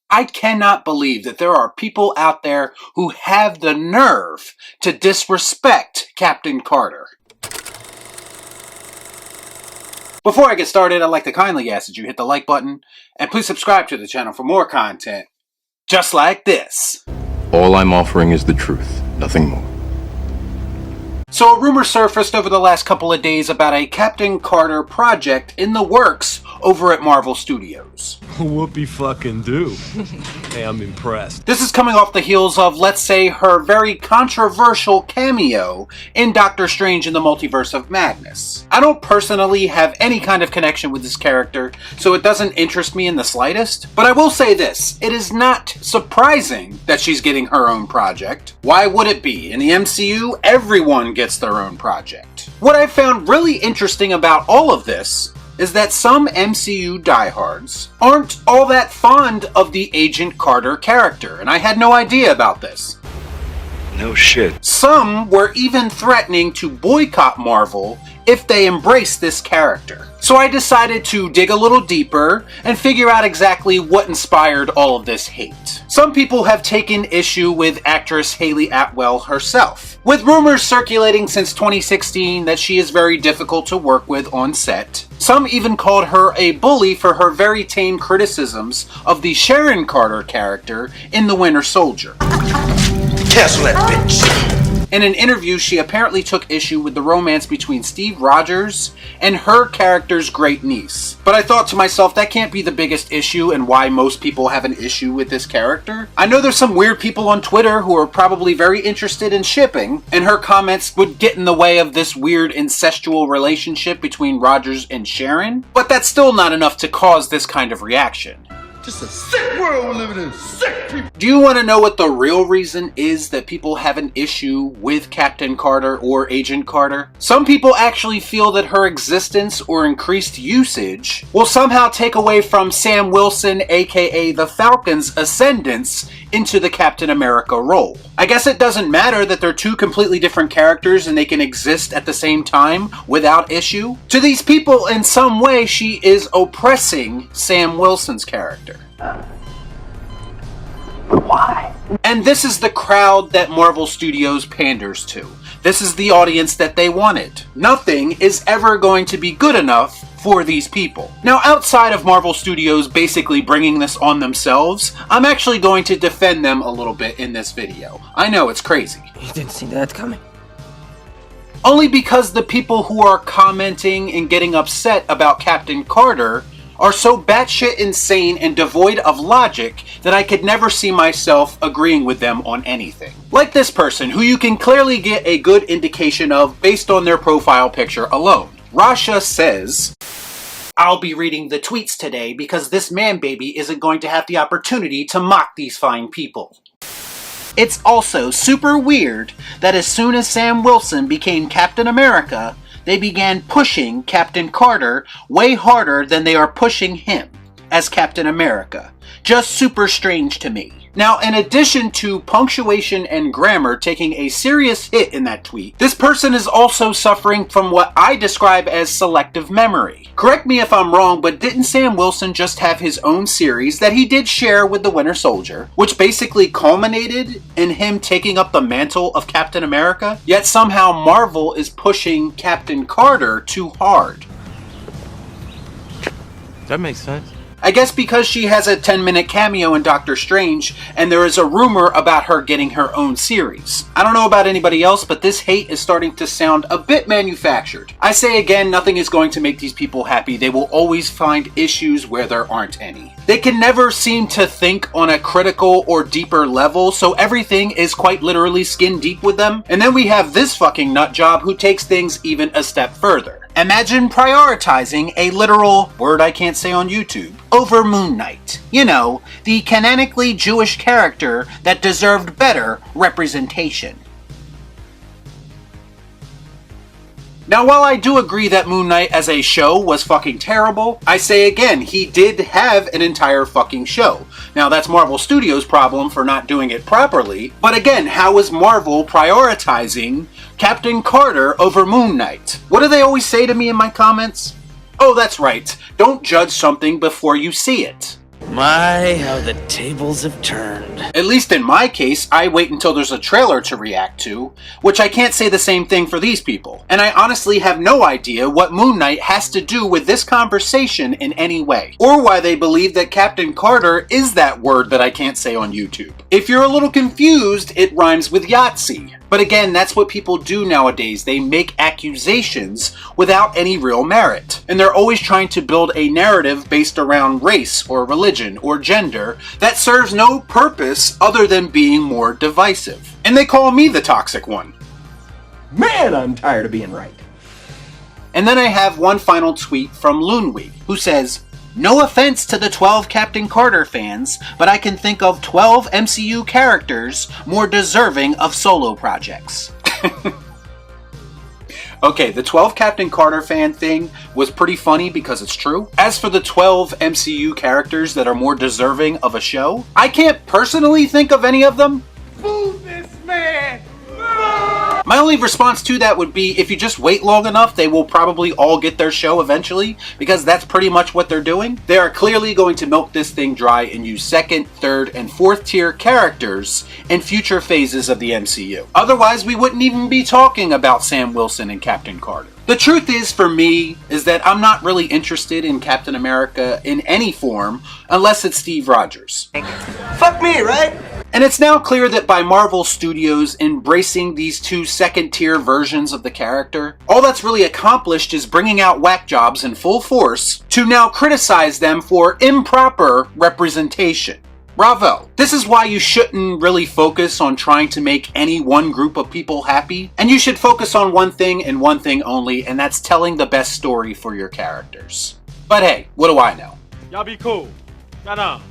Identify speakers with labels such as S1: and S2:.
S1: I cannot believe that there are people out there who have the nerve to disrespect Captain Carter. Before I get started, I'd like to kindly ask that you hit the like button, and please subscribe to the channel for more content just like this.
S2: All I'm offering is the truth, nothing more.
S1: So a rumor surfaced over the last couple of days about a Captain Carter project in the works over at Marvel Studios.
S3: Whoopie fucking do. Hey, I'm impressed.
S1: This is coming off the heels of, let's say, her very controversial cameo in Doctor Strange in the Multiverse of Madness. I don't personally have any kind of connection with this character, so it doesn't interest me in the slightest. But I will say this, it is not surprising that she's getting her own project. Why would it be? In the MCU, everyone gets their own project. What I found really interesting about all of this is that some MCU diehards aren't all that fond of the Agent Carter character, and I had no idea about this.
S4: No shit.
S1: Some were even threatening to boycott Marvel if they embraced this character. So I decided to dig a little deeper and figure out exactly what inspired all of this hate. Some people have taken issue with actress Hayley Atwell herself, with rumors circulating since 2016 that she is very difficult to work with on set. Some even called her a bully for her very tame criticisms of the Sharon Carter character in The Winter Soldier.
S4: Cancel that bitch.
S1: In an interview, she apparently took issue with the romance between Steve Rogers and her character's great niece. But I thought to myself, that can't be the biggest issue and why most people have an issue with this character. I know there's some weird people on Twitter who are probably very interested in shipping, and her comments would get in the way of this weird incestual relationship between Rogers and Sharon, but that's still not enough to cause this kind of reaction.
S4: Just a sick world we're living in. Sick people.
S1: Do you want to know what the real reason is that people have an issue with Captain Carter or Agent Carter? Some people actually feel that her existence or increased usage will somehow take away from Sam Wilson, aka the Falcon's, ascendance into the Captain America role. I guess it doesn't matter that they're two completely different characters and they can exist at the same time without issue. To these people, in some way, she is oppressing Sam Wilson's character.
S5: Why?
S1: And this is the crowd that Marvel Studios panders to. This is the audience that they wanted. Nothing is ever going to be good enough for these people. Now, outside of Marvel Studios basically bringing this on themselves, I'm actually going to defend them a little bit in this video. I know, it's crazy.
S5: You didn't see that coming.
S1: Only because the people who are commenting and getting upset about Captain Carter are so batshit insane and devoid of logic that I could never see myself agreeing with them on anything. Like this person, who you can clearly get a good indication of based on their profile picture alone. Rasha says, "I'll be reading the tweets today because this man baby isn't going to have the opportunity to mock these fine people." It's also super weird that as soon as Sam Wilson became Captain America, they began pushing Captain Carter way harder than they are pushing him as Captain America. Just super strange to me. Now, in addition to punctuation and grammar taking a serious hit in that tweet, this person is also suffering from what I describe as selective memory. Correct me if I'm wrong, but didn't Sam Wilson just have his own series that he did share with the Winter Soldier, which basically culminated in him taking up the mantle of Captain America? Yet somehow Marvel is pushing Captain Carter too hard.
S3: That makes sense.
S1: I guess because she has a 10-minute cameo in Doctor Strange, and there is a rumor about her getting her own series. I don't know about anybody else, but this hate is starting to sound a bit manufactured. I say again, nothing is going to make these people happy. They will always find issues where there aren't any. They can never seem to think on a critical or deeper level, so everything is quite literally skin deep with them. And then we have this fucking nutjob who takes things even a step further. Imagine prioritizing a literal, word I can't say on YouTube, over Moon Knight. You know, the canonically Jewish character that deserved better representation. Now, while I do agree that Moon Knight as a show was fucking terrible, I say again, he did have an entire fucking show. Now, that's Marvel Studios' problem for not doing it properly, but again, how is Marvel prioritizing Captain Carter over Moon Knight? What do they always say to me in my comments? Oh, that's right. Don't judge something before you see it.
S6: My, how the tables have turned.
S1: At least in my case, I wait until there's a trailer to react to, which I can't say the same thing for these people. And I honestly have no idea what Moon Knight has to do with this conversation in any way, or why they believe that Captain Carter is that word that I can't say on YouTube. If you're a little confused, it rhymes with Yahtzee. But again, that's what people do nowadays. They make accusations without any real merit. And they're always trying to build a narrative based around race or religion or gender that serves no purpose other than being more divisive. And they call me the toxic one.
S7: Man, I'm tired of being right.
S1: And then I have one final tweet from Loonwee, who says, "No offense to the 12 Captain Carter fans, but I can think of 12 MCU characters more deserving of solo projects." Okay, the 12 Captain Carter fan thing was pretty funny because it's true. As for the 12 MCU characters that are more deserving of a show, I can't personally think of any of them.
S4: Fool this man!
S1: My only response to that would be, if you just wait long enough, they will probably all get their show eventually, because that's pretty much what they're doing. They are clearly going to milk this thing dry and use second, third, and fourth tier characters in future phases of the MCU. Otherwise, we wouldn't even be talking about Sam Wilson and Captain Carter. The truth is, for me, is that I'm not really interested in Captain America in any form, unless it's Steve Rogers.
S7: Fuck me, right?
S1: And it's now clear that by Marvel Studios embracing these two second-tier versions of the character, all that's really accomplished is bringing out whack jobs in full force to now criticize them for improper representation. Bravo. This is why you shouldn't really focus on trying to make any one group of people happy, and you should focus on one thing and one thing only, and that's telling the best story for your characters. But hey, what do I know?
S3: Y'all be cool. Shut up.